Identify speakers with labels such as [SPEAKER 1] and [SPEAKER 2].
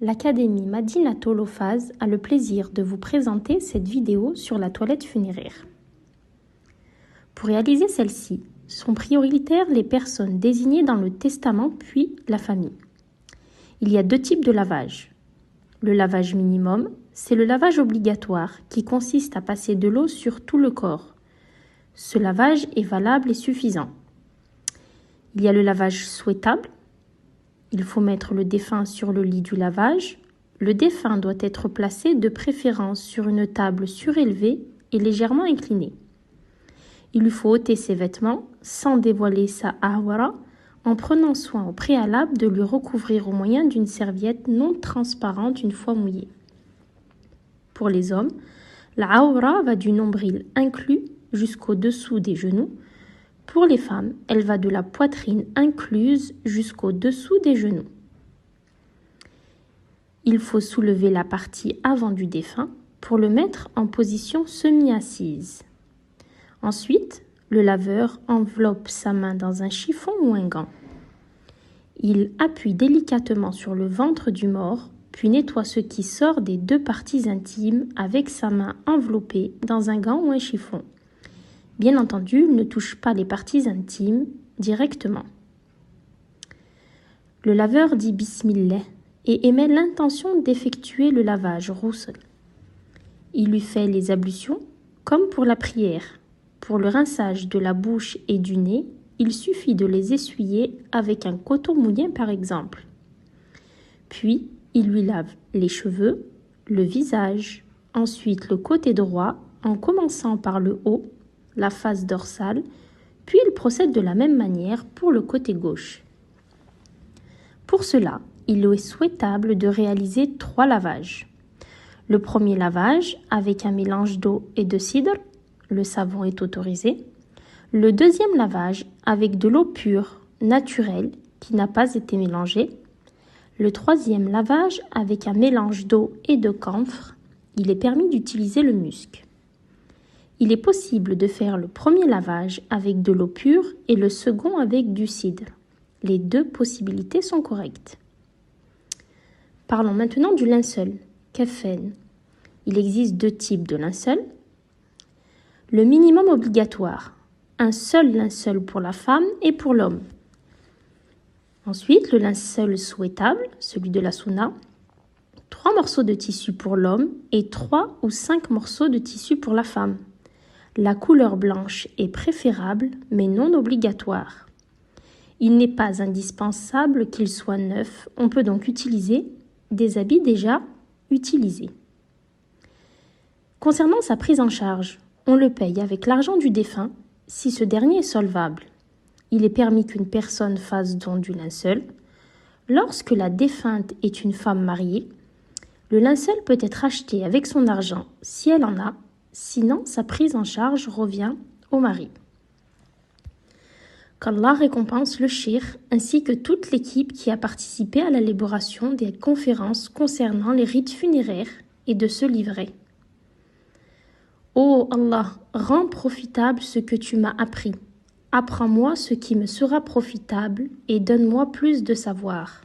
[SPEAKER 1] l'Académie Madinatul Houffaz a le plaisir de vous présenter cette vidéo sur la toilette funéraire. Pour réaliser celle-ci, sont prioritaires les personnes désignées dans le testament puis la famille. Il y a deux types de lavage. Le lavage minimum, c'est le lavage obligatoire qui consiste à passer de l'eau sur tout le corps. Ce lavage est valable et suffisant. Il y a le lavage souhaitable. Il faut mettre le défunt sur le lit du lavage. Le défunt doit être placé de préférence sur une table surélevée et légèrement inclinée. Il lui faut ôter ses vêtements sans dévoiler sa ahwara en prenant soin au préalable de lui recouvrir au moyen d'une serviette non transparente une fois mouillée. Pour les hommes, la ahwara va du nombril inclus jusqu'au dessous des genoux. Pour les femmes, elle va de la poitrine incluse jusqu'au dessous des genoux. Il faut soulever la partie avant du défunt pour le mettre en position semi-assise. Ensuite, le laveur enveloppe sa main dans un chiffon ou un gant. Il appuie délicatement sur le ventre du mort, puis nettoie ce qui sort des deux parties intimes avec sa main enveloppée dans un gant ou un chiffon. Bien entendu, il ne touche pas les parties intimes directement. Le laveur dit Bismillah et émet l'intention d'effectuer le lavage ghusl. Il lui fait les ablutions comme pour la prière. Pour le rinçage de la bouche et du nez, il suffit de les essuyer avec un coton mouillé par exemple. Puis, il lui lave les cheveux, le visage, ensuite le côté droit en commençant par le haut, la face dorsale, puis il procède de la même manière pour le côté gauche. Pour cela, il est souhaitable de réaliser 3 lavages. Le premier lavage avec un mélange d'eau et de cidre, le savon est autorisé. Le deuxième lavage avec de l'eau pure, naturelle, qui n'a pas été mélangée. Le troisième lavage avec un mélange d'eau et de camphre, il est permis d'utiliser le musc. Il est possible de faire le premier lavage avec de l'eau pure et le second avec du cidre. Les deux possibilités sont correctes. Parlons maintenant du linceul, kafen. Il existe 2 types de linceul. Le minimum obligatoire, un seul linceul pour la femme et pour l'homme. Ensuite, le linceul souhaitable, celui de la sunna, 3 morceaux de tissu pour l'homme et 3 ou 5 morceaux de tissu pour la femme. La couleur blanche est préférable, mais non obligatoire. Il n'est pas indispensable qu'il soit neuf, on peut donc utiliser des habits déjà utilisés. Concernant sa prise en charge, on le paye avec l'argent du défunt si ce dernier est solvable. Il est permis qu'une personne fasse don du linceul. Lorsque la défunte est une femme mariée, le linceul peut être acheté avec son argent si elle en a, sinon sa prise en charge revient au mari. Qu'Allah récompense le cheikh ainsi que toute l'équipe qui a participé à l'élaboration des conférences concernant les rites funéraires et de ce livret. Ô Allah, rends profitable ce que tu m'as appris. Apprends-moi ce qui me sera profitable et donne-moi plus de savoir.